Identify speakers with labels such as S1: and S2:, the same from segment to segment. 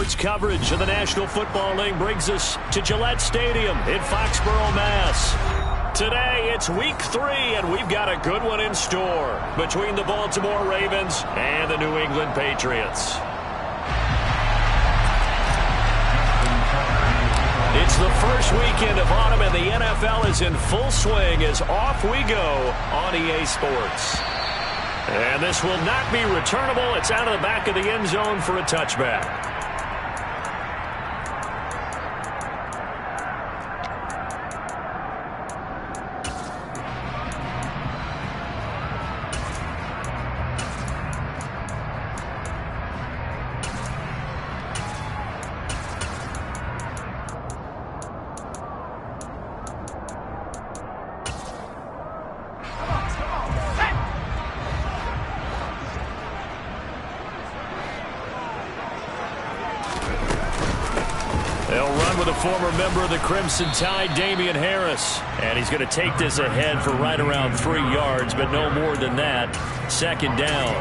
S1: Sports coverage of the National Football League brings us to Gillette Stadium in Foxborough, Mass. Today, it's Week 3, and we've got a good one in store between the Baltimore Ravens and the New England Patriots. It's the first weekend of autumn, and the NFL is in full swing as off we go on EA Sports. And this will not be returnable. It's out of the back of the end zone for a touchback. They'll run with a former member of the Crimson Tide, Damian Harris. And he's going to take this ahead for right around 3 yards, but no more than that. Second down.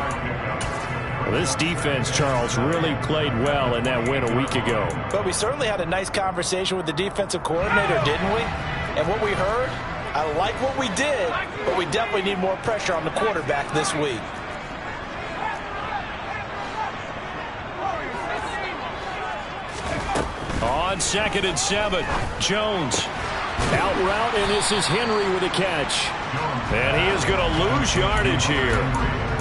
S1: Well, this defense, Charles, really played well in that win a week ago.
S2: But we certainly had a nice conversation with the defensive coordinator, didn't we? And what we heard, I like what we did, but we definitely need more pressure on the quarterback this week.
S1: On 2nd and 7, Jones out route, and this is Henry with a catch. And he is going to lose yardage here.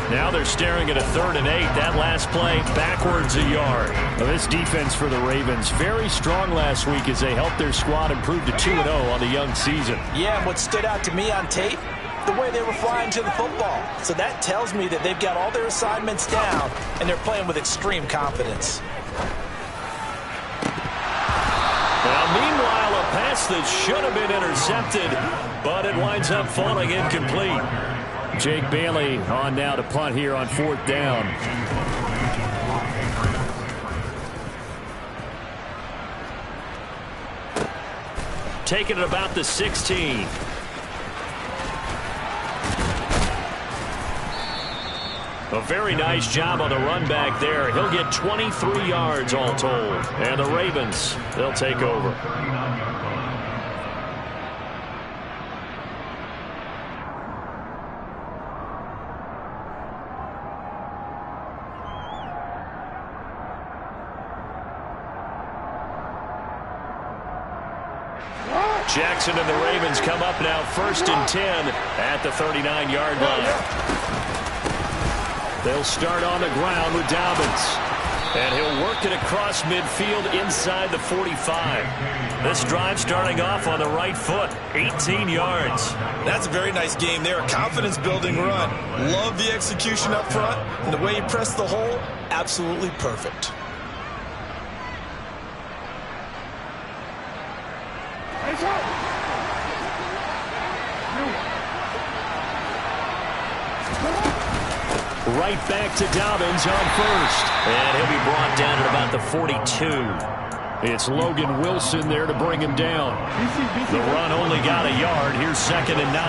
S1: Now they're staring at a 3rd and 8. That last play backwards a yard. Well, this defense for the Ravens, very strong last week as they helped their squad improve to 2-0 on the young season.
S2: Yeah, and what stood out to me on tape, the way they were flying to the football. So that tells me that they've got all their assignments down, and they're playing with extreme confidence.
S1: Now, meanwhile, a pass that should have been intercepted, but it winds up falling incomplete. Jake Bailey on now to punt here on 4th down. Taking it about the 16. A very nice job on the run back there. He'll get 23 yards all told. And the Ravens, they'll take over. Jackson and the Ravens come up now 1st and 10 at the 39-yard line. They'll start on the ground with Dobbins. And he'll work it across midfield inside the 45. This drive starting off on the right foot, 18 yards.
S3: That's a very nice game there, a confidence-building run. Love the execution up front, and the way he pressed the hole, absolutely perfect.
S1: Right back to Dobbins on 1st. And he'll be brought down at about the 42. It's Logan Wilson there to bring him down. The run only got a yard. Here's 2nd and 9.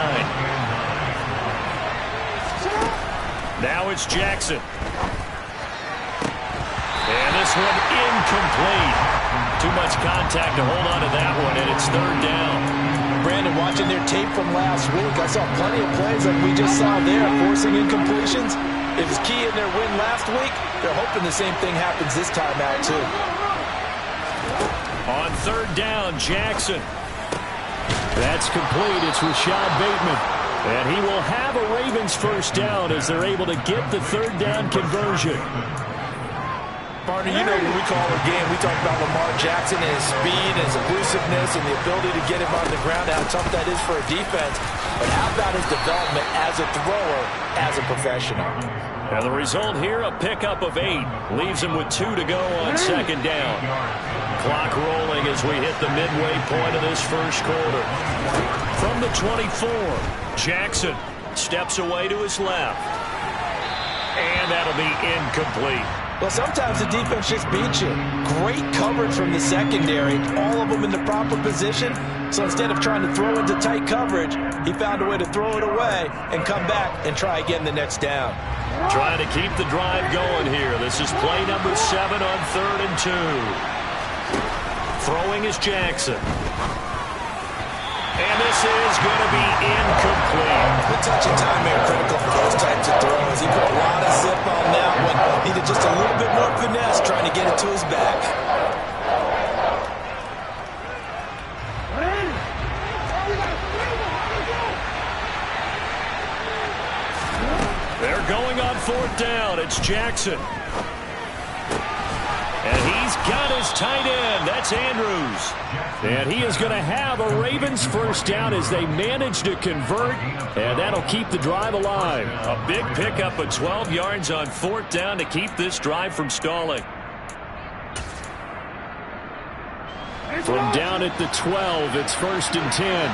S1: Now it's Jackson. And this one incomplete. Too much contact to hold on to that one, and it's 3rd down.
S2: Brandon, watching their tape from last week, I saw plenty of plays like we just saw there, forcing incompletions. It was key in their win last week. They're hoping the same thing happens this time out, too.
S1: On 3rd down, Jackson. That's complete. It's Rashad Bateman. And he will have a Ravens 1st down as they're able to get the 3rd down conversion.
S2: Partner, you know when we call a game, we talk about Lamar Jackson and his speed, his elusiveness, and the ability to get him on the ground, how tough that is for a defense. But how about his development as a thrower, as a professional?
S1: And the result here, a pickup of 8. Leaves him with 2 to go on 2nd down. Clock rolling as we hit the midway point of this first quarter. From the 24, Jackson steps away to his left. And that'll be incomplete.
S2: Well, sometimes the defense just beats you. Great coverage from the secondary, all of them in the proper position. So instead of trying to throw into tight coverage, he found a way to throw it away and come back and try again the next down.
S1: Trying to keep the drive going here. This is play number 7 on 3rd and 2. Throwing is Jackson. And this is going to be incomplete.
S2: The touch and time are critical for those types of throws. He put a lot of zip on that one. Needed just a little bit more finesse trying to get it to his back.
S1: They're going on 4th down. It's Jackson. And he's got his tight end. That's Andrews. And he is going to have a Ravens first down as they manage to convert. And that'll keep the drive alive. A big pickup of 12 yards on 4th down to keep this drive from stalling. From down at the 12, it's 1st and 10.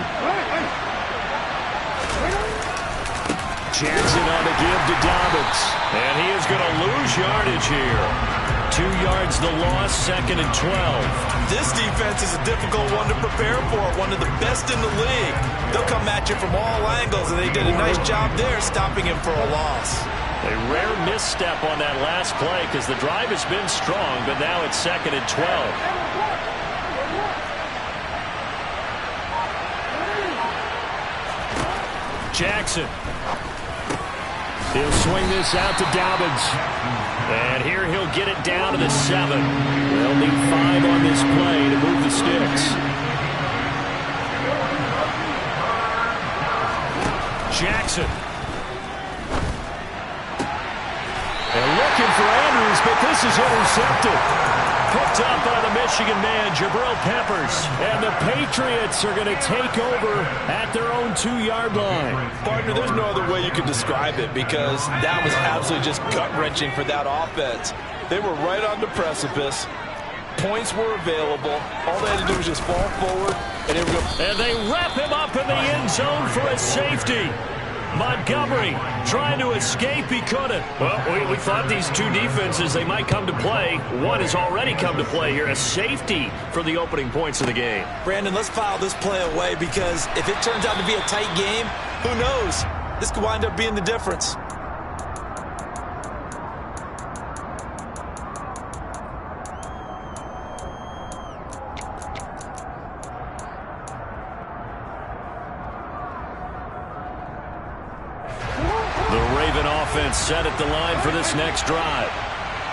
S1: Jackson on the give to Dobbins. And he is going to lose yardage here. 2 yards the loss, 2nd and 12.
S3: This defense is a difficult one to prepare for, one of the best in the league. They'll come at you from all angles, and they did a nice job there stopping him for a loss.
S1: A rare misstep on that last play because the drive has been strong, but now it's 2nd and 12. Jackson. He'll swing this out to Dobbins. And here he'll get it down to the 7. They'll need 5 on this play to move the sticks. Jackson. They're looking for Andrews, but this is intercepted. Picked up by the Michigan man, Jabril Peppers. And the Patriots are going to take over at their own 2-yard line.
S2: Partner, there's no other way you can describe it because that was absolutely just gut-wrenching for that offense. They were right on the precipice. Points were available. All they had to do was just fall forward, and they were going.
S1: And they wrap him up in the end zone for a safety. Montgomery trying to escape. He couldn't. Well, we thought these two defenses, they might come to play. One has already come to play here. A safety for the opening points of the game.
S2: Brandon, let's file this play away because if it turns out to be a tight game, who knows? This could wind up being the difference.
S1: Set at the line for this next drive.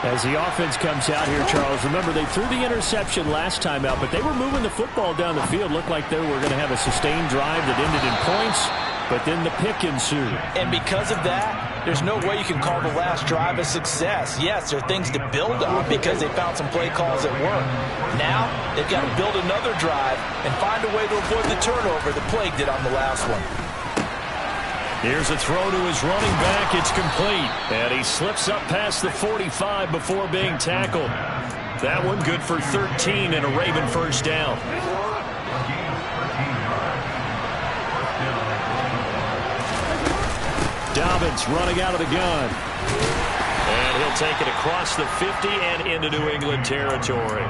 S1: As the offense comes out here, Charles, remember they threw the interception last time out, but they were moving the football down the field. Looked like they were going to have a sustained drive that ended in points, but then the pick ensued.
S2: And because of that, there's no way you can call the last drive a success. Yes, there are things to build on because they found some play calls that work. Now, they've got to build another drive and find a way to avoid the turnover that plagued it on the last one.
S1: Here's a throw to his running back. It's complete. And he slips up past the 45 before being tackled. That one good for 13 and a Raven first down. Dobbins running out of the gun. And he'll take it across the 50 and into New England territory.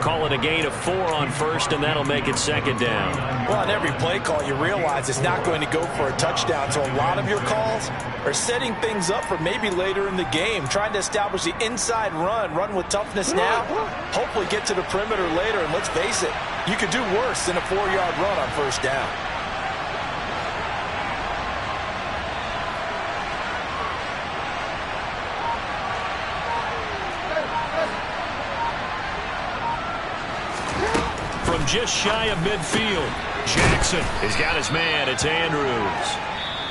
S1: Call it a gain of 4 on first, and that'll make it second down.
S2: Well, on every play call, you realize it's not going to go for a touchdown. So a lot of your calls are setting things up for maybe later in the game, trying to establish the inside run with toughness now, hopefully get to the perimeter later. And let's face it, you could do worse than a 4-yard run on first down.
S1: Just shy of midfield. Jackson has got his man. It's Andrews.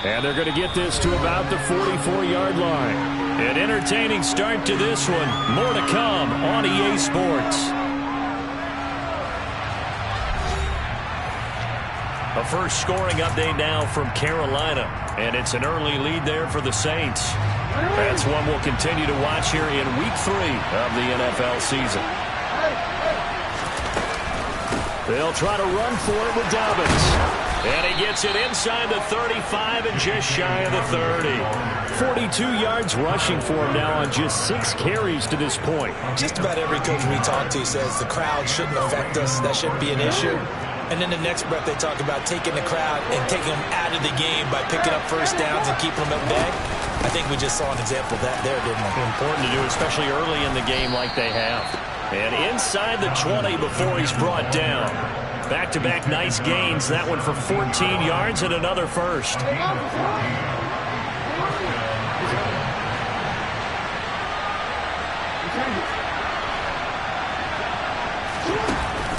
S1: And they're going to get this to about the 44-yard line. An entertaining start to this one. More to come on EA Sports. A first scoring update now from Carolina. And it's an early lead there for the Saints. That's one we'll continue to watch here in Week 3 of the NFL season. They'll try to run for it with Dobbins. And he gets it inside the 35 and just shy of the 30. 42 yards rushing for him now on just 6 carries to this point.
S2: Just about every coach we talk to says the crowd shouldn't affect us. That shouldn't be an issue. And then the next breath they talk about taking the crowd and taking them out of the game by picking up first downs and keeping them at bay. I think we just saw an example of that there, didn't we?
S1: Important to do, especially early in the game like they have. And inside the 20 before he's brought down. Back-to-back nice gains. That one for 14 yards and another first.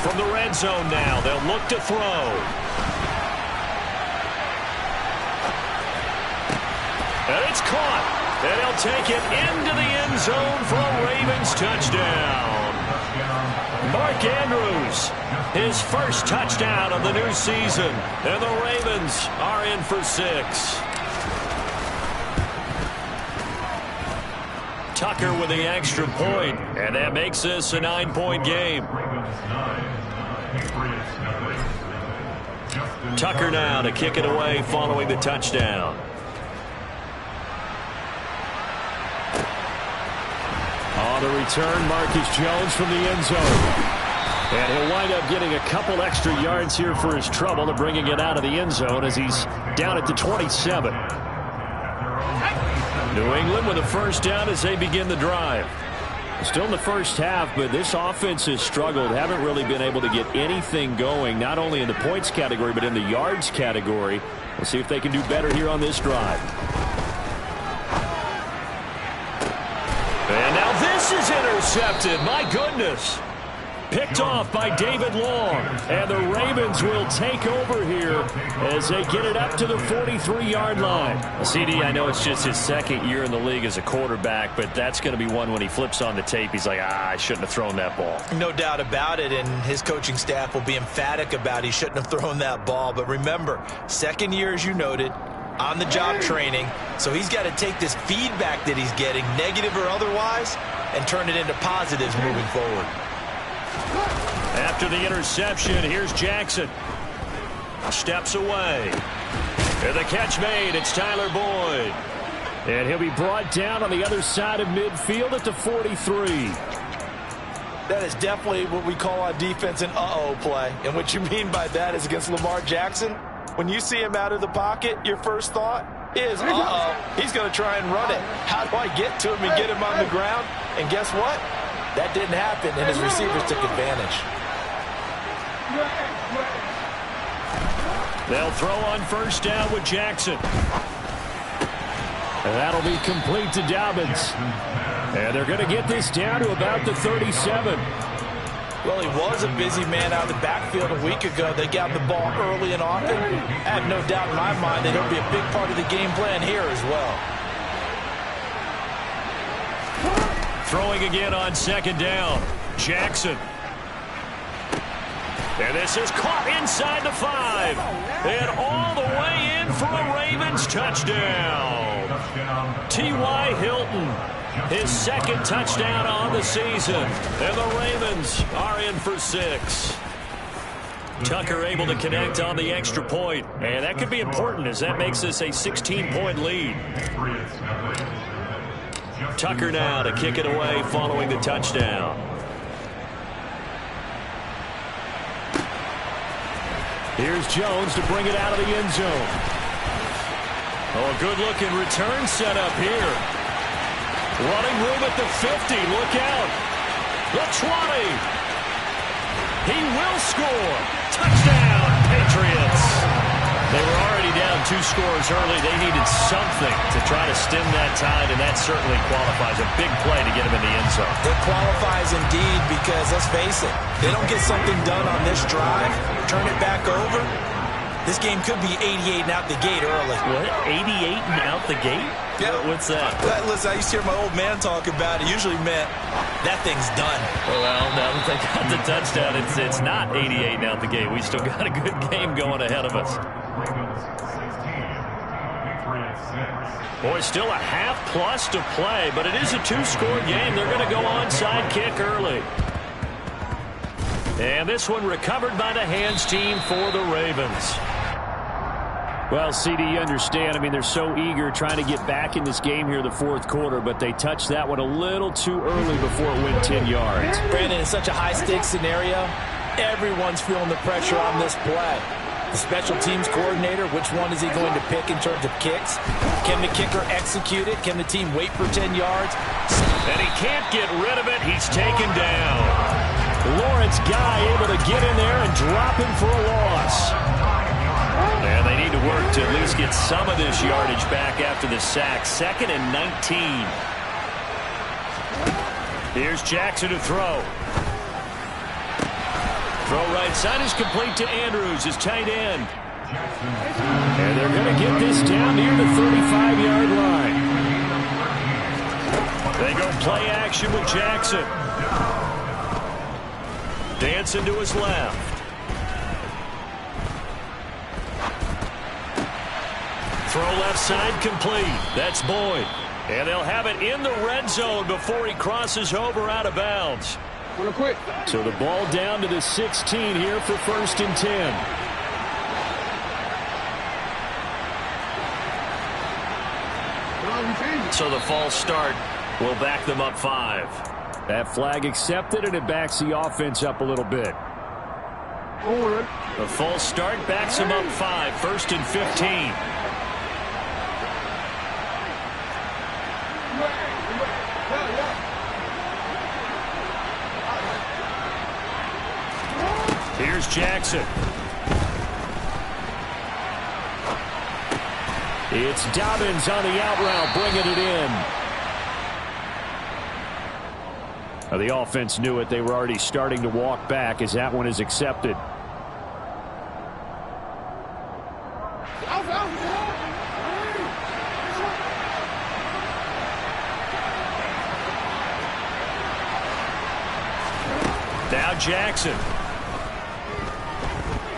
S1: From the red zone now, they'll look to throw. And it's caught. And he'll take it into the end zone for a Ravens touchdown. Mark Andrews, his first touchdown of the new season. And the Ravens are in for 6. Tucker with the extra point, and that makes this a 9-point game. Tucker now to kick it away following the touchdown. On the return, Marcus Jones from the end zone. And he'll wind up getting a couple extra yards here for his trouble and bringing it out of the end zone as he's down at the 27. New England with a first down as they begin the drive. Still in the first half, but this offense has struggled. Haven't really been able to get anything going, not only in the points category, but in the yards category. We'll see if they can do better here on this drive. And now this is intercepted. My goodness. Picked off by David Long. And the Ravens will take over here as they get it up to the 43-yard line. CD, I know it's just his second year in the league as a quarterback, but that's going to be one when he flips on the tape. He's like, I shouldn't have thrown that ball.
S2: No doubt about it, and his coaching staff will be emphatic about he shouldn't have thrown that ball. But remember, second year, as you noted, on-the-job training, so he's got to take this feedback that he's getting, negative or otherwise, and turn it into positives moving forward.
S1: After the interception, here's Jackson. Steps away. And the catch made. It's Tyler Boyd. And he'll be brought down on the other side of midfield at the 43.
S2: That is definitely what we call on defense an uh-oh play. And what you mean by that is against Lamar Jackson, when you see him out of the pocket, your first thought is, uh-oh, he's going to try and run it. How do I get to him and get him on the ground? And guess what? That didn't happen, and his receivers took advantage.
S1: They'll throw on first down with Jackson. And that'll be complete to Dobbins. And they're going to get this down to about the 37.
S2: Well, he was a busy man out of the backfield a week ago. They got the ball early and often. I have no doubt in my mind that he'll be a big part of the game plan here as well.
S1: Throwing again on second down. Jackson. And this is caught inside the 5. And all the way in for a Ravens touchdown. T.Y. Hilton, his second touchdown on the season. And the Ravens are in for 6. Tucker able to connect on the extra point. And that could be important as that makes this a 16-point lead. Tucker now to kick it away following the touchdown. Here's Jones to bring it out of the end zone. Oh, a good-looking return set up here. Running room at the 50. Look out. The 20. He will score. Touchdown, Patriots. They were already down 2 scores early. They needed something to try to stem that tide, and that certainly qualifies. A big play to get him in the end zone.
S2: It qualifies indeed because, let's face it, they don't get something done on this drive, turn it back over, this game could be 88 and out the gate early.
S1: What? 88 and out the gate?
S2: Yeah.
S1: What's that?
S2: Listen, I used to hear my old man talk about it. Usually meant that thing's done.
S1: Well, now that they got the touchdown, it's not 88 and out the gate. We still got a good game going ahead of us. Boy, still a half-plus to play, but it is a 2-score game. They're going to go onside kick early. And this one recovered by the hands team for the Ravens. Well, CD, you understand. I mean, they're so eager trying to get back in this game here in the fourth quarter, but they touched that one a little too early before it went 10 yards.
S2: Brandon, in such a high-stakes scenario, everyone's feeling the pressure on this play. The special teams coordinator, which one is he going to pick in terms of kicks? Can the kicker execute it? Can the team wait for 10 yards?
S1: And he can't get rid of it. He's taken down. Lawrence Guy able to get in there and drop him for a loss. And they need to work to at least get some of this yardage back after the sack. 2nd and 19. Here's Jackson to throw. Throw right side is complete to Andrews, his tight end. And they're going to get this down near the 35-yard line. They go play action with Jackson. Dancing to his left. Throw left side complete. That's Boyd. And they'll have it in the red zone before he crosses over out of bounds. So the ball down to the 16 here for 1st and 10. So the false start will back them up 5. That flag accepted, and it backs the offense up a little bit. The false start backs them up 5. 1st and 15. Here's Jackson. It's Dobbins on the out route, bringing it in. Now, the offense knew it. They were already starting to walk back as that one is accepted. Now Jackson.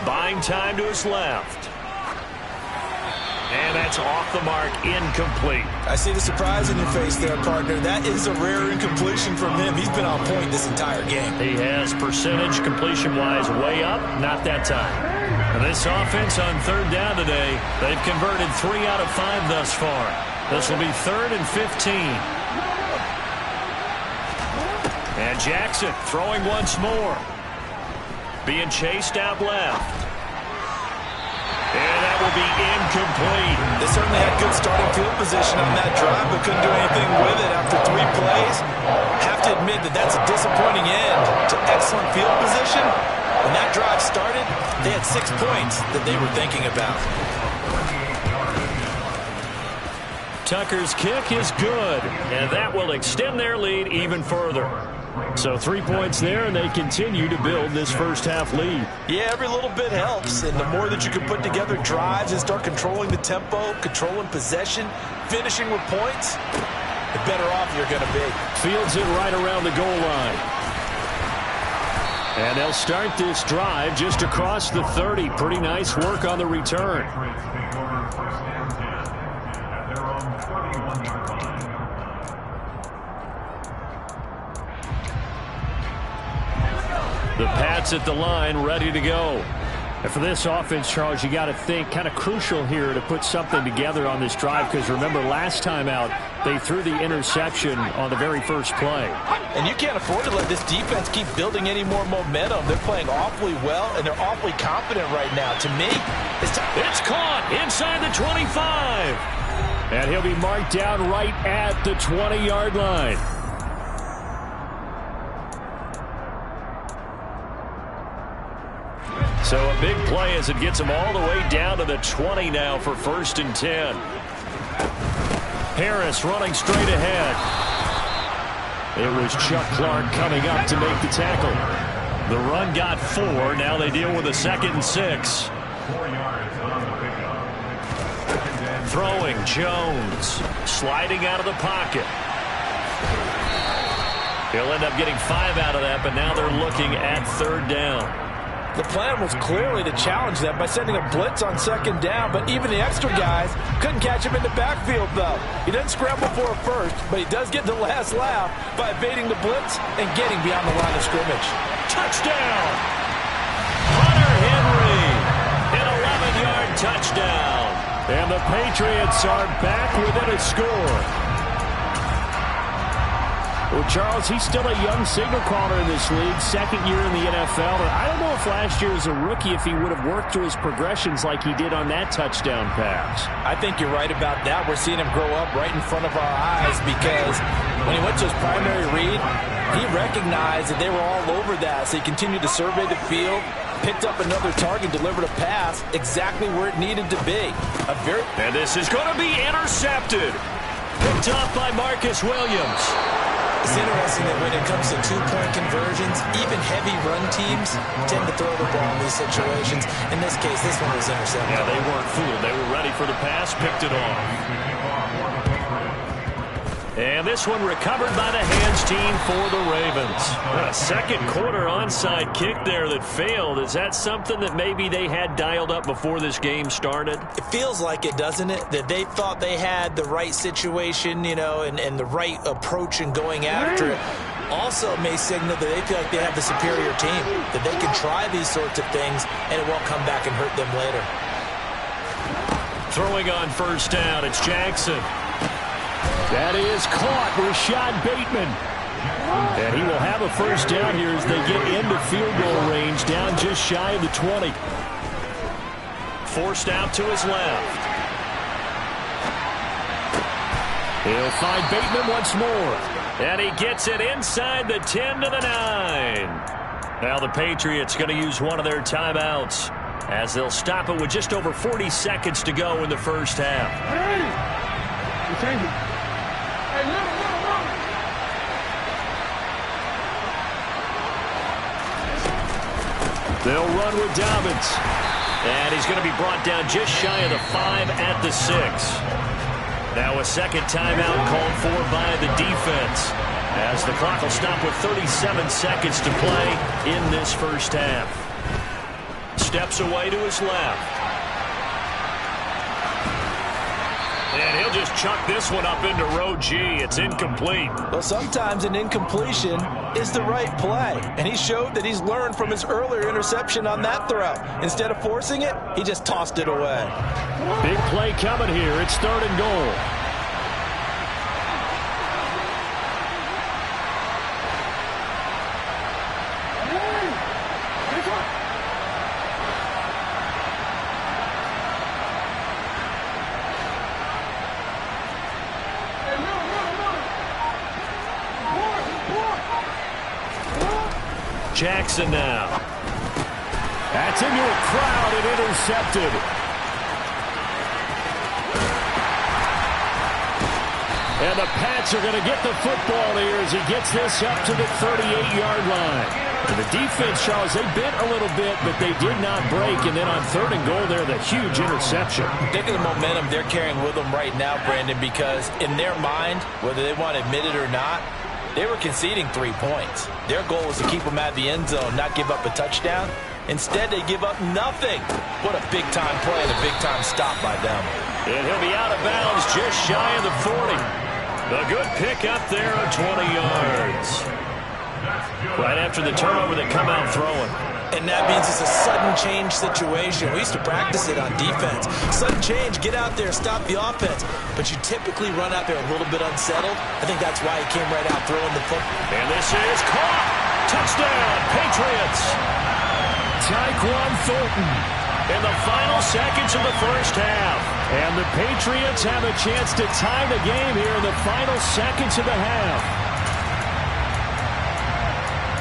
S1: Buying time to his left. And that's off the mark, incomplete.
S2: I see the surprise in your face there, partner. That is a rare incompletion from him. He's been on point this entire game.
S1: He has percentage completion-wise way up, not that time. And this offense on 3rd down today, they've converted 3 out of 5 thus far. This will be 3rd and 15. And Jackson throwing once more. Being chased out left. And that will be incomplete.
S2: They certainly had good starting field position on that drive, but couldn't do anything with it after 3 plays. Have to admit that that's a disappointing end to excellent field position. When that drive started, they had 6 points that they were thinking about.
S1: Tucker's kick is good, and that will extend their lead even further. So 3 points there, and they continue to build this first half lead.
S2: Yeah, every little bit helps, and the more that you can put together drives and start controlling the tempo, controlling possession, finishing with points, the better off you're going to be.
S1: Fields it right around the goal line. And they'll start this drive just across the 30. Pretty nice work on the return. The Pats at the line, ready to go. And for this offense, Charles, you got to think kind of crucial here to put something together on this drive, because remember last time out, they threw the interception on the very first play.
S2: And you can't afford to let this defense keep building any more momentum. They're playing awfully well, and they're awfully confident right now. To me,
S1: it's caught inside the 25. And he'll be marked down right at the 20-yard line. So a big play as it gets them all the way down to the 20 now for 1st and 10. Harris running straight ahead. It was Chuck Clark coming up to make the tackle. The run got 4. Now they deal with a 2nd and 6. Throwing Jones. Sliding out of the pocket. He'll end up getting 5 out of that, but now they're looking at 3rd down.
S2: The plan was clearly to challenge them by sending a blitz on 2nd down, but even the extra guys couldn't catch him in the backfield, though. He doesn't scramble for a first, but he does get the last laugh by evading the blitz and getting beyond the line of scrimmage.
S1: Touchdown! Hunter Henry, an 11-yard touchdown. And the Patriots are back within a score. Well, Charles, he's still a young signal caller in this league, second year in the NFL. And I don't know if last year as a rookie, if he would have worked through his progressions like he did on that touchdown pass.
S2: I think you're right about that. We're seeing him grow up right in front of our eyes because when he went to his primary read, he recognized that they were all over that. So he continued to survey the field, picked up another target, delivered a pass exactly where it needed to be.
S1: And this is going to be intercepted. Picked up by Marcus Williams.
S4: It's interesting that when it comes to two-point conversions, even heavy run teams tend to throw the ball in these situations. In this case, this one was intercepted.
S1: Yeah, they weren't fooled. They were ready for the pass, picked it off. And this one recovered by the hands team for the Ravens. A second quarter onside kick there that failed. Is that something that maybe they had dialed up before this game started?
S4: It feels like it, doesn't it? That they thought they had the right situation, you know, and the right approach in going after it. Also may signal that they feel like they have the superior team, that they can try these sorts of things, and it won't come back and hurt them later.
S1: Throwing on first down, it's Jackson. That is caught, Rashad Bateman. And he will have a first down here as they get into field goal range, down just shy of the 20. Forced out to his left. He'll find Bateman once more. And he gets it inside the 10 to the 9. Now the Patriots going to use one of their timeouts as they'll stop it with just over 40 seconds to go in the first half. They'll run with Dobbins. And he's going to be brought down just shy of the 5 at the 6. Now a second timeout called for by the defense, as the clock will stop with 37 seconds to play in this first half. Steps away to his left. And he'll just chuck this one up into row G. It's incomplete.
S2: Well, sometimes an incompletion is the right play. And he showed that he's learned from his earlier interception on that throw. Instead of forcing it, he just tossed it away.
S1: Big play coming here. It's 3rd and goal. Jackson now. That's into a crowd and intercepted. And the Pats are going to get the football here as he gets this up to the 38-yard line. And the defense, Charles, they bent a little bit, but they did not break. And then on 3rd and goal there, the huge interception.
S2: Think of the momentum they're carrying with them right now, Brandon, because in their mind, whether they want to admit it or not, they were conceding 3 points. Their goal was to keep them out of the end zone, not give up a touchdown. Instead, they give up nothing. What a big-time play and a big-time stop by them.
S1: And he'll be out of bounds just shy of the 40. A good pick up there of 20 yards. Right after the turnover, they come out throwing.
S4: And that means it's a sudden change situation. We used to practice it on defense. Sudden change, get out there, stop the offense. But you typically run out there a little bit unsettled. I think that's why he came right out throwing the football.
S1: And this is caught. Touchdown, Patriots. Tyquan Thornton in the final seconds of the first half. And the Patriots have a chance to tie the game here in the final seconds of the half.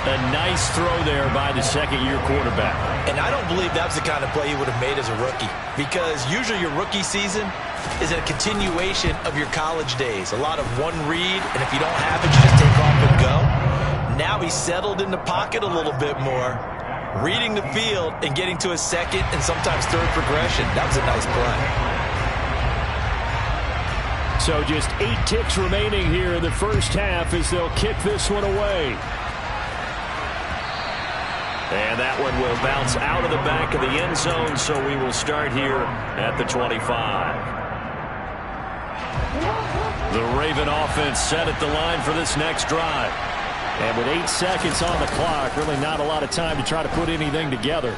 S1: A nice throw there by the second-year quarterback.
S4: And I don't believe that was the kind of play he would have made as a rookie, because usually your rookie season is a continuation of your college days. A lot of one read, and if you don't have it, you just take off and go. Now he's settled in the pocket a little bit more, reading the field and getting to a second and sometimes third progression. That was a nice play.
S1: So just 8 ticks remaining here in the first half as they'll kick this one away. And that one will bounce out of the back of the end zone, so we will start here at the 25. The Raven offense set at the line for this next drive. And with 8 seconds on the clock, really not a lot of time to try to put anything together.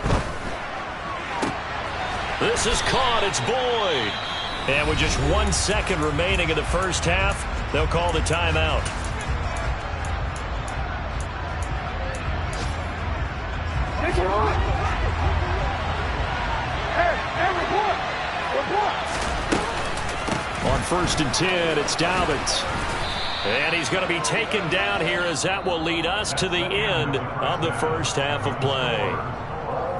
S1: This is caught. It's Boyd. And with just 1 second remaining in the first half, they'll call the timeout. On 1st and 10, it's Dobbins. And he's going to be taken down here as that will lead us to the end of the first half of play.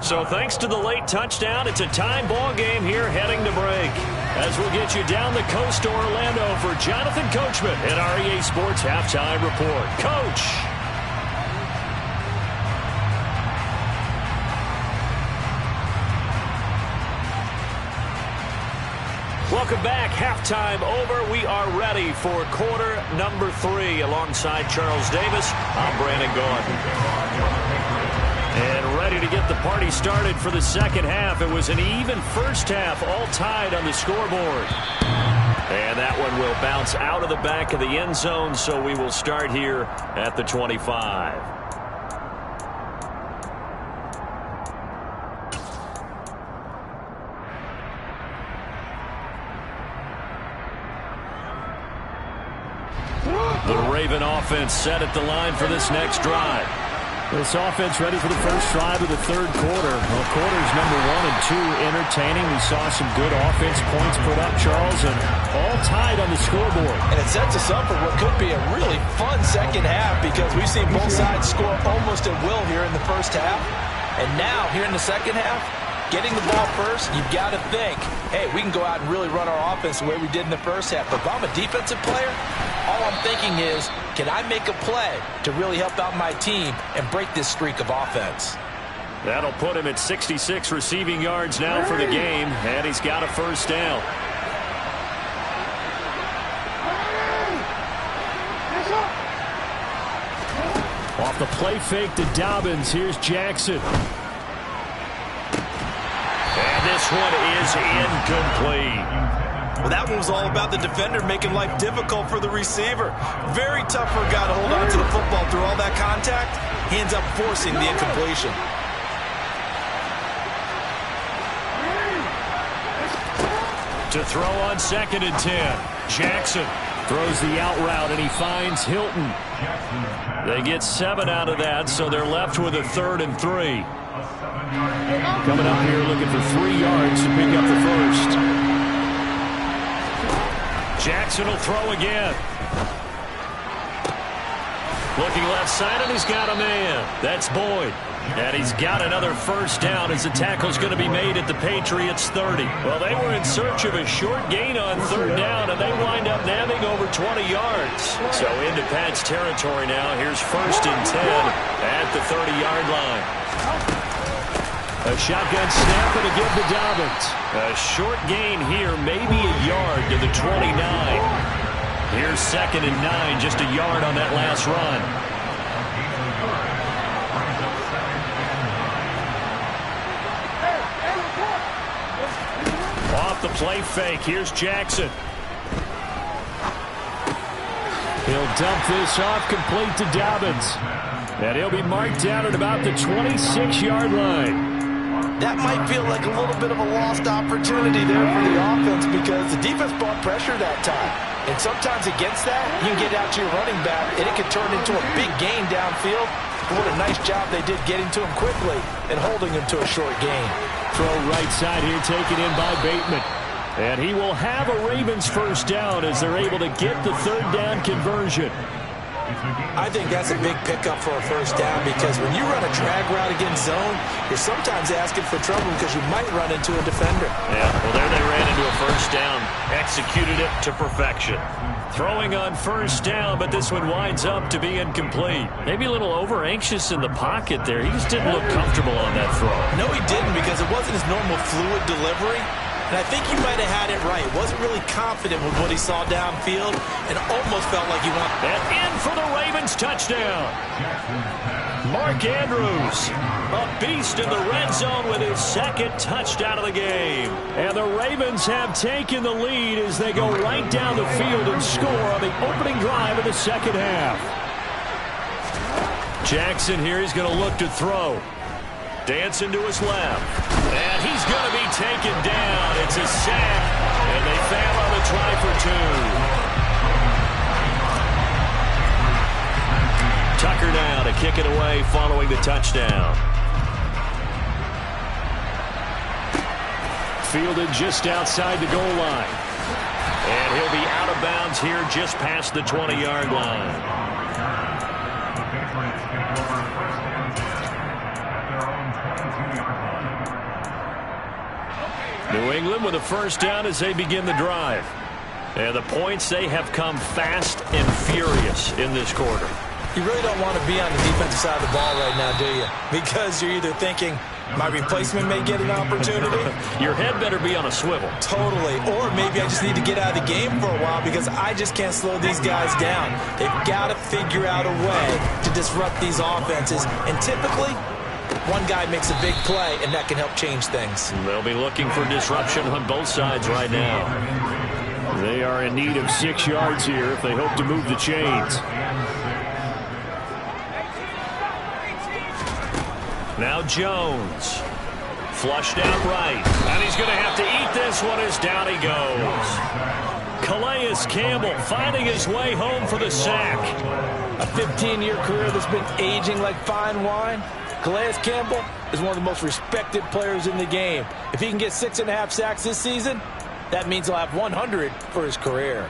S1: So thanks to the late touchdown, it's a time ball game here heading to break. As we'll get you down the coast to Orlando for Jonathan Coachman at our EA Sports Halftime Report. Coach! Welcome back. Halftime over. We are ready for quarter number 3. Alongside Charles Davis, I'm Brandon Gordon. And ready to get the party started for the second half. It was an even first half, all tied on the scoreboard. And that one will bounce out of the back of the end zone, so we will start here at the 25. The Raven offense set at the line for this next drive.
S5: This offense ready for the first drive of the third quarter. Well, quarters number 1 and 2 entertaining. We saw some good offense points put up, Charles, and all tied on the scoreboard.
S2: And it sets us up for what could be a really fun second half because we've seen both sides score almost at will here in the first half. And now, here in the second half, getting the ball first, you've got to think, hey, we can go out and really run our offense the way we did in the first half. But if I'm a defensive player, all I'm thinking is, can I make a play to really help out my team and break this streak of offense?
S1: That'll put him at 66 receiving yards now for the game, and he's got a first down.
S5: Off the play fake to Dobbins, here's Jackson.
S1: And this one is incomplete.
S3: Well, that one was all about the defender making life difficult for the receiver. Very tough for a guy to hold on to the football through all that contact. He ends up forcing the incompletion.
S1: To throw on 2nd and 10. Jackson
S5: Throws the out route, and he finds Hilton.
S1: They get 7 out of that, so they're left with a 3rd and 3.
S5: Coming up here looking for 3 yards to pick up the first.
S1: Jackson will throw again. Looking left side, and he's got a man. That's Boyd. And he's got another first down as the tackle's going to be made at the Patriots 30. Well, they were in search of a short gain on 3rd down, and they wind up nabbing over 20 yards. So into Pat's territory now. Here's 1st and 10 at the 30-yard line. A shotgun snap and a give to Dobbins. A short gain here, maybe a yard to the 29. Here's 2nd and 9, just a yard on that last run. Off the play fake, here's Jackson.
S5: He'll dump this off, complete to Dobbins. And he'll be marked down at about the 26-yard line.
S2: That might feel like a little bit of a lost opportunity there for the offense because the defense brought pressure that time. And sometimes against that, you can get out to your running back, and it can turn into a big gain downfield. What a nice job they did getting to him quickly and holding him to a short gain.
S5: Throw right side here, taken in by Bateman. And he will have a Ravens first down as they're able to get the 3rd down conversion.
S2: I think that's a big pickup for a first down because when you run a drag route against zone, you're sometimes asking for trouble because you might run into a defender.
S1: Yeah, well, there they ran into a first down. Executed it to perfection. Throwing on 1st down, but this one winds up to be incomplete. Maybe a little over-anxious in the pocket there. He just didn't look comfortable on that throw.
S3: No, he didn't because it wasn't his normal fluid delivery. And I think he might have had it right. Wasn't really confident with what he saw downfield and almost felt like he wanted.
S1: And in for the Ravens touchdown. Mark Andrews, a beast in the red zone with his 2nd touchdown of the game.
S5: And the Ravens have taken the lead as they go right down the field and score on the opening drive of the second half.
S1: Jackson here, he's going to look to throw. Dancing to his left. And he's going to be taken down. It's a sack. And they fail on the try for 2. Tucker now to kick it away following the touchdown. Fielded just outside the goal line. And he'll be out of bounds here just past the 20-yard line. New England with a first down as they begin the drive. And the points, they have come fast and furious in this quarter.
S2: You really don't want to be on the defensive side of the ball right now, do you? Because you're either thinking, my replacement may get an opportunity.
S1: Your head better be on a swivel.
S2: Totally. Or maybe I just need to get out of the game for a while because I just can't slow these guys down. They've got to figure out a way to disrupt these offenses. And typically, one guy makes a big play, and that can help change things.
S1: They'll be looking for disruption on both sides right now. They are in need of 6 yards here if they hope to move the chains. Now Jones. Flushed out right. And he's going to have to eat this one as down he goes. Calais Campbell finding his way home for the sack.
S2: A 15-year career that's been aging like fine wine. Calais Campbell is one of the most respected players in the game. If he can get 6.5 sacks this season, that means he'll have 100 for his career.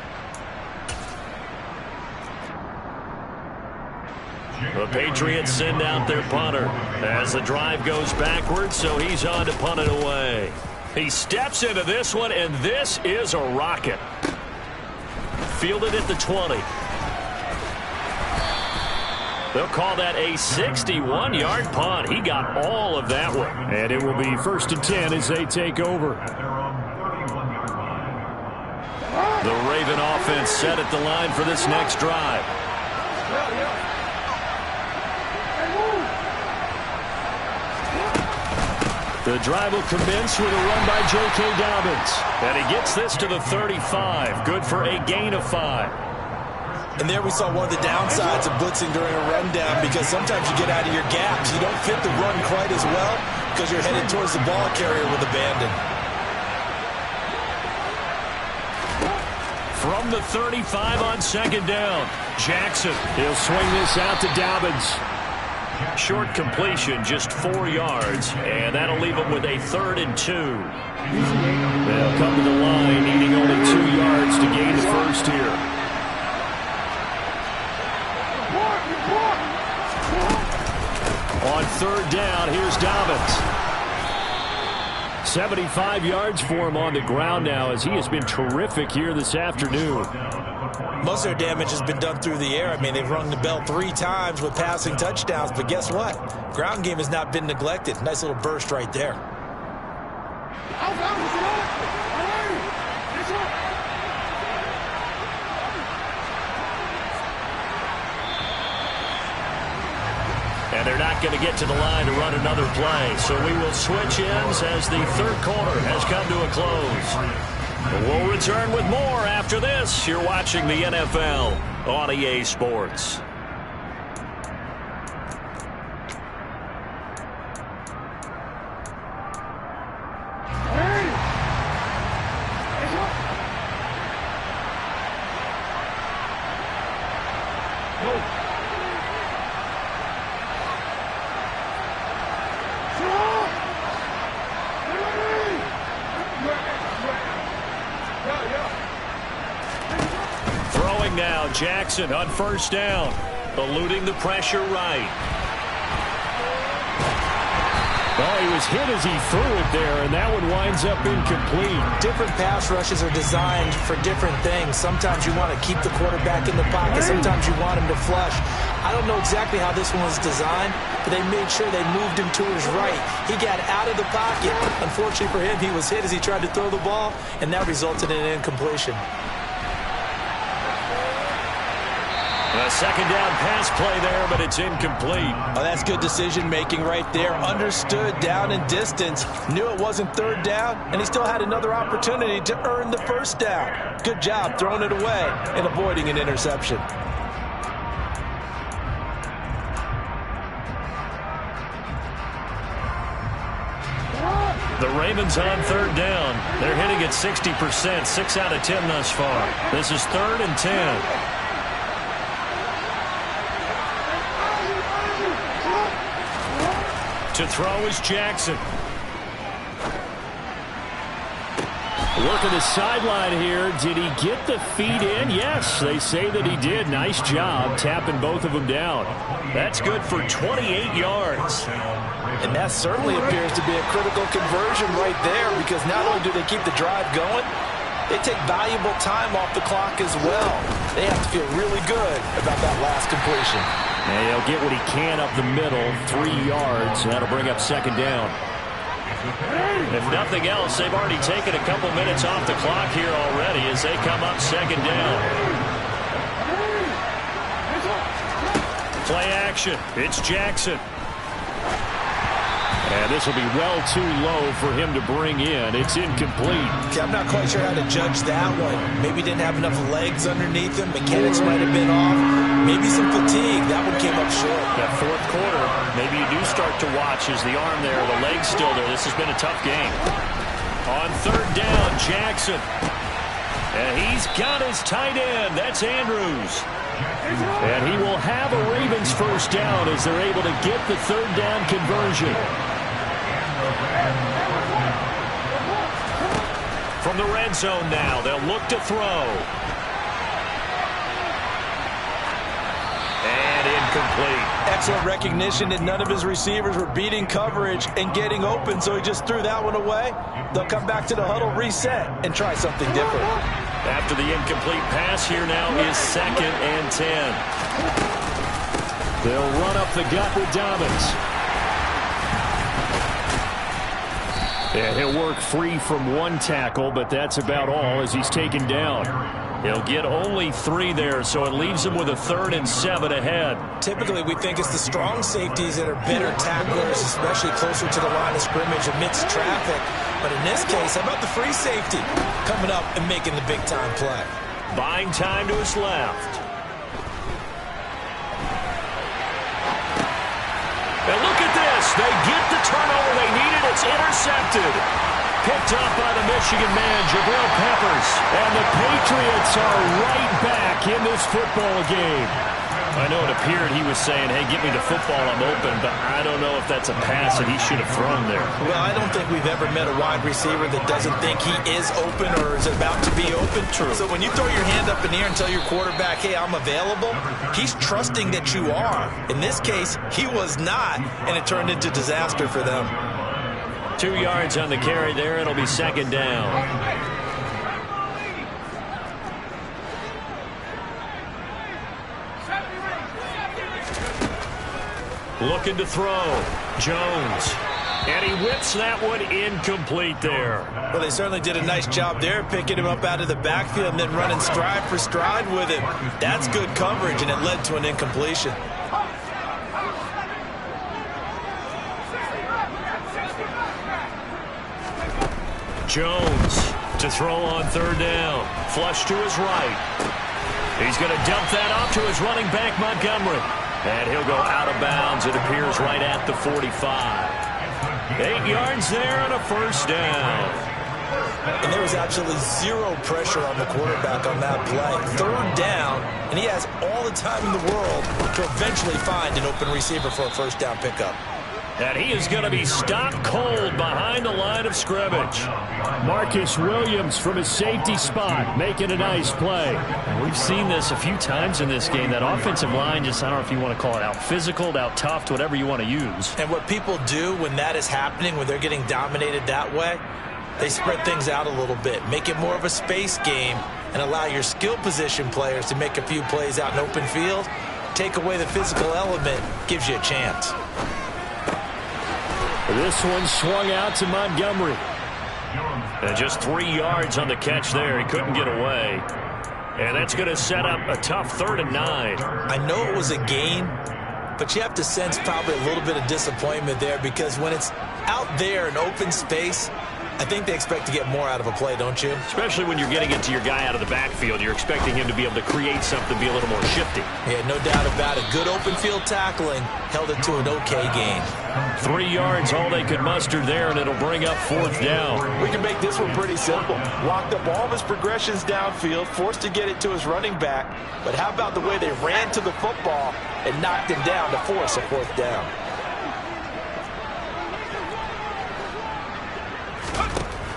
S1: The Patriots send out their punter as the drive goes backwards, so he's on to punt it away. He steps into this one, and this is a rocket. Fielded at the 20. They'll call that a 61-yard punt. He got all of that one. And it will be 1st and 10 as they take over. The Raven offense set at the line for this next drive. The drive will commence with a run by J.K. Dobbins. And he gets this to the 35. Good for a gain of 5.
S2: And there we saw one of the downsides of blitzing during a rundown because sometimes you get out of your gaps. You don't fit the run quite as well because you're headed towards the ball carrier with abandon.
S1: From the 35 on 2nd down, Jackson. He'll swing this out to Dobbins. Short completion, just 4 yards, and that'll leave him with a 3rd and 2. They'll come to the line, needing only 2 yards to gain the first here. On 3rd down, here's Dobbins. 75 yards for him on the ground now as he has been terrific here this afternoon.
S2: Most of their damage has been done through the air. I mean, they've rung the bell 3 times with passing touchdowns, but guess what? Ground game has not been neglected. Nice little burst right there.
S1: And they're not going to get to the line to run another play. So we will switch ends as the 3rd quarter has come to a close. We'll return with more after this. You're watching the NFL on EA Sports. Now Jackson on 1st down, eluding the pressure right. Oh, he was hit as he threw it there, and that one winds up incomplete.
S2: Different pass rushes are designed for different things. Sometimes you want to keep the quarterback in the pocket. Sometimes you want him to flush. I don't know exactly how this one was designed, but they made sure they moved him to his right. He got out of the pocket. Unfortunately for him, he was hit as he tried to throw the ball, and that resulted in an incompletion.
S1: A 2nd down pass play there, but it's incomplete.
S2: Oh, that's good decision-making right there. Understood down and distance. Knew it wasn't 3rd down, and he still had another opportunity to earn the 1st down. Good job throwing it away and avoiding an interception.
S1: The Ravens on 3rd down. They're hitting at 60%, 6 out of 10 thus far. This is 3rd and 10. To throw is Jackson.
S5: Look at the sideline here. Did he get the feet in? Yes, they say that he did. Nice job tapping both of them down.
S1: That's good for 28 yards.
S2: And that certainly appears to be a critical conversion right there, because not only do they keep the drive going, they take valuable time off the clock as well. They have to feel really good about that last completion.
S5: And he'll get what he can up the middle, 3 yards. That'll bring up second down.
S1: If nothing else, they've already taken a couple minutes off the clock here already as they come up second down. Play action. It's Jackson.
S5: And this will be well too low for him to bring in. It's incomplete.
S2: Okay, I'm not quite sure how to judge that one. Maybe didn't have enough legs underneath him. Mechanics might have been off. Maybe some fatigue. That one came up short.
S1: That fourth quarter, maybe you do start to watch as the arm there, the leg's still there. This has been a tough game. On third down, Jackson. And he's got his tight end. That's Andrews.
S5: And he will have a Ravens first down as they're able to get the third down conversion.
S1: From the red zone now, they'll look to throw. And incomplete.
S2: Excellent recognition that none of his receivers were beating coverage and getting open, so he just threw that one away. They'll come back to the huddle, reset, and try something different.
S1: After the incomplete pass, here now is 2nd and 10.
S5: They'll run up the gut with Dobbins. And he'll work free from one tackle, but that's about all as he's taken down.
S1: He'll get only 3 there, so it leaves him with a 3rd and 7 ahead.
S2: Typically, we think it's the strong safeties that are better tacklers, especially closer to the line of scrimmage amidst traffic. But in this case, how about the free safety coming up and making the big-time play?
S1: Buying time to his left. And look at this. They get the turnover they needed. It's intercepted. Picked up by the Michigan man, Jabril Peppers. And the Patriots are right back in this football game. I know it appeared he was saying, hey, give me the football, I'm open, but I don't know if that's a pass that he should have thrown there.
S2: Well, I don't think we've ever met a wide receiver that doesn't think he is open or is about to be open.
S1: True.
S2: So when you throw your hand up in the air and tell your quarterback, hey, I'm available, he's trusting that you are. In this case, he was not, and it turned into disaster for them.
S1: 2 yards on the carry there. It'll be second down. Looking to throw. Jones. And he whips that one incomplete there.
S2: Well, they certainly did a nice job there, picking him up out of the backfield and then running stride for stride with him. That's good coverage, and it led to an incompletion.
S1: Jones to throw on third down. Flush to his right. He's going to dump that off to his running back, Montgomery. And he'll go out of bounds, it appears, right at the 45. 8 yards there and a first down.
S2: And there was absolutely zero pressure on the quarterback on that play. Third down, and he has all the time in the world to eventually find an open receiver for a first down pickup.
S1: And he is going to be stopped cold behind the line of scrimmage.
S5: Marcus Williams from his safety spot making a nice play.
S1: We've seen this a few times in this game. That offensive line just, I don't know if you want to call it out physical, out tough, whatever you want to use.
S2: And what people do when that is happening, when they're getting dominated that way, they spread things out a little bit, make it more of a space game, and allow your skill position players to make a few plays out in open field. Take away the physical element, gives you a chance.
S5: This one swung out to Montgomery.
S1: And just 3 yards on the catch there. He couldn't get away. And that's going to set up a tough 3rd and 9.
S2: I know it was a gain, but you have to sense probably a little bit of disappointment there, because when it's out there in open space, I think they expect to get more out of a play, don't you?
S1: Especially when you're getting it to your guy out of the backfield. You're expecting him to be able to create something, be a little more shifty.
S2: Yeah, no doubt about it. Good open field tackling held it to an okay gain.
S1: 3 yards, all they could muster there, and it'll bring up 4th down.
S2: We can make this one pretty simple. Walked up all of his progressions downfield, forced to get it to his running back. But how about the way they ran to the football and knocked him down to force a 4th down?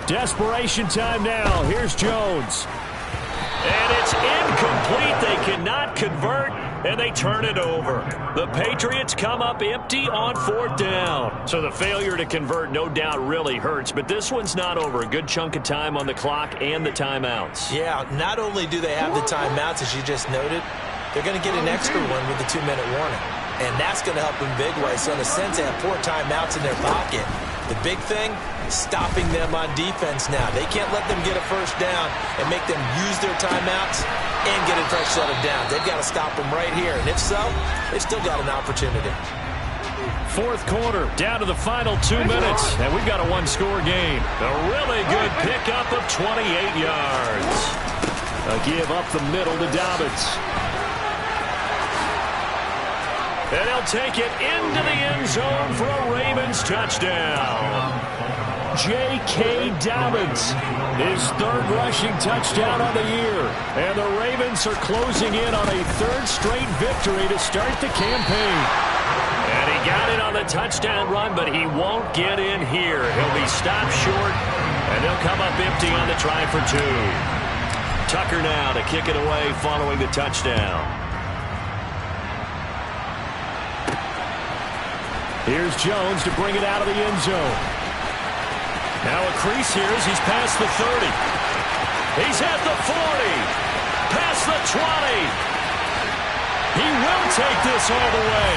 S5: Desperation time now. Here's Jones.
S1: And it's incomplete. They cannot convert, and they turn it over. The Patriots come up empty on 4th down. So the failure to convert no doubt really hurts, but this one's not over. A good chunk of time on the clock and the timeouts.
S4: Yeah, not only do they have the timeouts, as you just noted, they're going to get an extra one with the 2-minute warning. And that's going to help in big ways. So in a sense, they have 4 timeouts in their pocket. The big thing, stopping them on defense now. They can't let them get a first down and make them use their timeouts and get a fresh set of downs. They've got to stop them right here. And if so, they've still got an opportunity.
S5: 4th quarter, down to the final 2 minutes, and we've got a one-score game.
S1: A really good pickup of 28 yards.
S5: A give up the middle to Dobbins.
S1: And he'll take it into the end zone for a Ravens touchdown.
S5: J.K. Dobbins, his 3rd rushing touchdown on the year. And the Ravens are closing in on a 3rd straight victory to start the campaign.
S1: And he got it on the touchdown run, but he won't get in here. He'll be stopped short, and they'll come up empty on the try for 2. Tucker now to kick it away following the touchdown.
S5: Here's Jones to bring it out of the end zone.
S1: Now a crease here as he's past the 30. He's at the 40. Past the 20. He will take this all the way.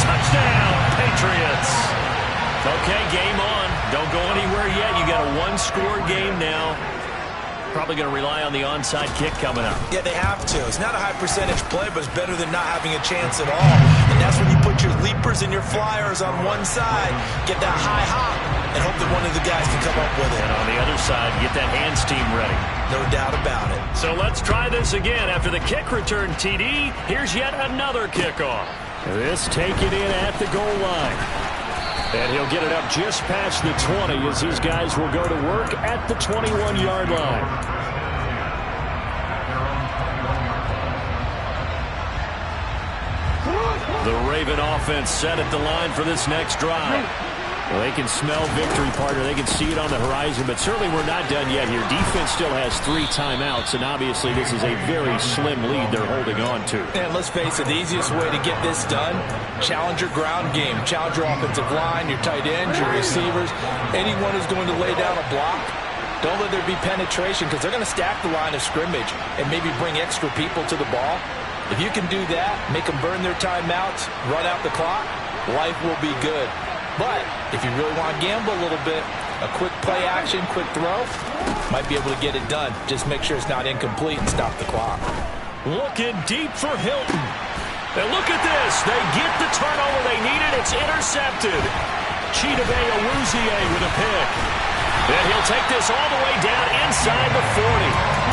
S1: Touchdown, Patriots. Okay, game on. Don't go anywhere yet. You got a one-score game now. Probably going to rely on the onside kick coming up.
S4: Yeah, they have to. It's not a high percentage play, but it's better than not having a chance at all. And that's when you put your leapers and your flyers on one side, get that high hop, and hope that one of the guys can come up with it.
S1: And on the other side, get that hands team ready.
S4: No doubt about it.
S1: So let's try this again. After the kick return TD, here's yet another kickoff.
S5: This taken in at the goal line. And he'll get it up just past the 20 as these guys will go to work at the 21-yard line.
S1: The Raven offense set at the line for this next drive.
S5: Well, they can smell victory, partner. They can see it on the horizon, but certainly we're not done yet here. Defense still has 3 timeouts, and obviously this is a very slim lead they're holding on to.
S2: And let's face it, the easiest way to get this done, challenge your ground game. Challenge your offensive line, your tight ends, your receivers. Anyone who's going to lay down a block, don't let there be penetration because they're going to stack the line of scrimmage and maybe bring extra people to the ball. If you can do that, make them burn their timeouts, run out the clock, life will be good. But if you really want to gamble a little bit, a quick play action, quick throw, might be able to get it done. Just make sure it's not incomplete and stop the clock.
S1: Looking deep for Hilton. And look at this. They get the turnover they needed. It's intercepted. Chidobe Awuzie with a pick. And he'll take this all the way down inside the 40.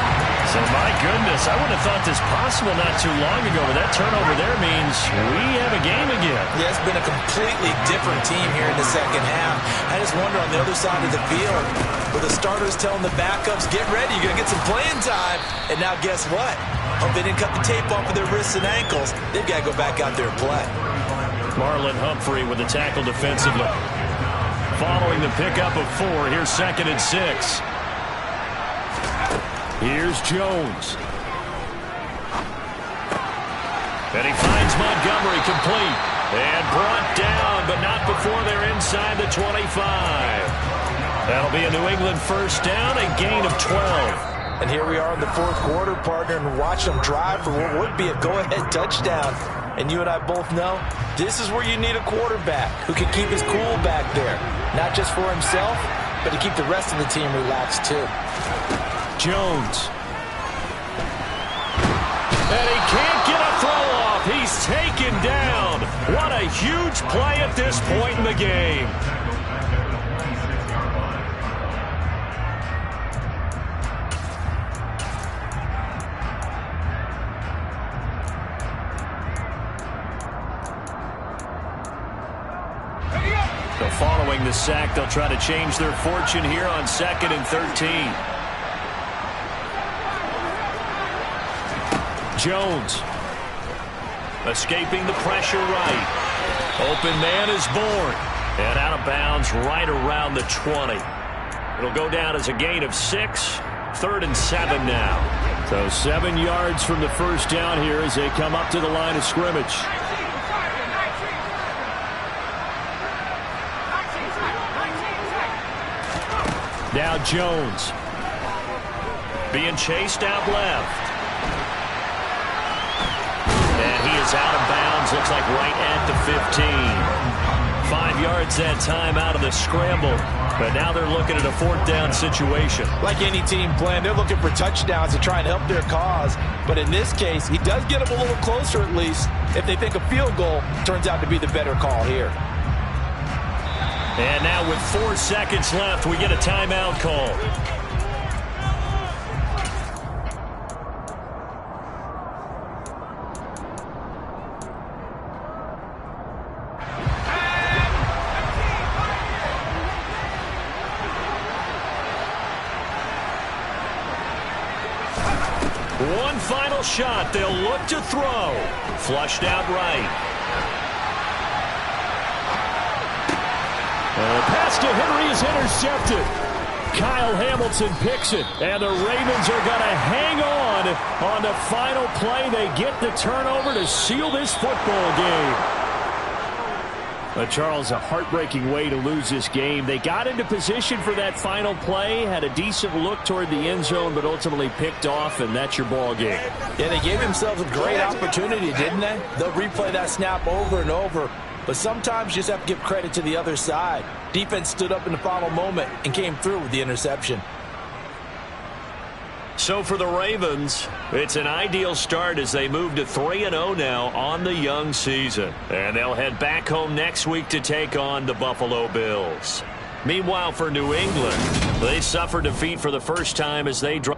S1: So, my goodness, I wouldn't have thought this possible not too long ago, but that turnover there means we have a game again.
S4: Yeah, it's been a completely different team here in the second half. I just wonder on the other side of the field, where the starters telling the backups, get ready, you're going to get some playing time. And now guess what? Hope they didn't cut the tape off of their wrists and ankles. They've got to go back out there and play.
S1: Marlon Humphrey with the tackle defensively. Following the pickup of 4, here's 2nd and 6.
S5: Here's Jones.
S1: And he finds Montgomery complete. And brought down, but not before they're inside the 25. That'll be a New England first down, a gain of 12.
S4: And here we are in the 4th quarter, partner, and watch them drive for what would be a go-ahead touchdown. And you and I both know this is where you need a quarterback who can keep his cool back there. Not just for himself, but to keep the rest of the team relaxed too.
S5: Jones.
S1: And he can't get a throw off. He's taken down. What a huge play at this point in the game. So following the sack, they'll try to change their fortune here on 2nd and 13. Jones escaping the pressure right. Open man is born. And out of bounds right around the 20. It'll go down as a gain of 6. 3rd and 7 now.
S5: So 7 yards from the first down here as they come up to the line of scrimmage. Now Jones.
S1: Being chased out left. And he is out of bounds. Looks like right at the 15. 5 yards that time out of the scramble. But now they're looking at a 4th down situation.
S2: Like any team plan, they're looking for touchdowns to try and help their cause. But in this case, he does get them a little closer at least. If they think a field goal turns out to be the better call here.
S1: And now with 4 seconds left, we get a timeout call. One final shot. They'll look to throw. Flushed out right.
S5: And the pass to Henry is intercepted. Kyle Hamilton picks it. And the Ravens are going to hang on the final play. They get the turnover to seal this football game. But Charles, a heartbreaking way to lose this game. They got into position for that final play, had a decent look toward the end zone, but ultimately picked off, and that's your ball game.
S2: Yeah, they gave themselves a great opportunity, didn't they? They'll replay that snap over and over. But sometimes you just have to give credit to the other side. Defense stood up in the final moment and came through with the interception.
S1: So for the Ravens, it's an ideal start as they move to 3-0 now on the young season. And they'll head back home next week to take on the Buffalo Bills. Meanwhile, for New England, they suffer defeat for the first time as they drop.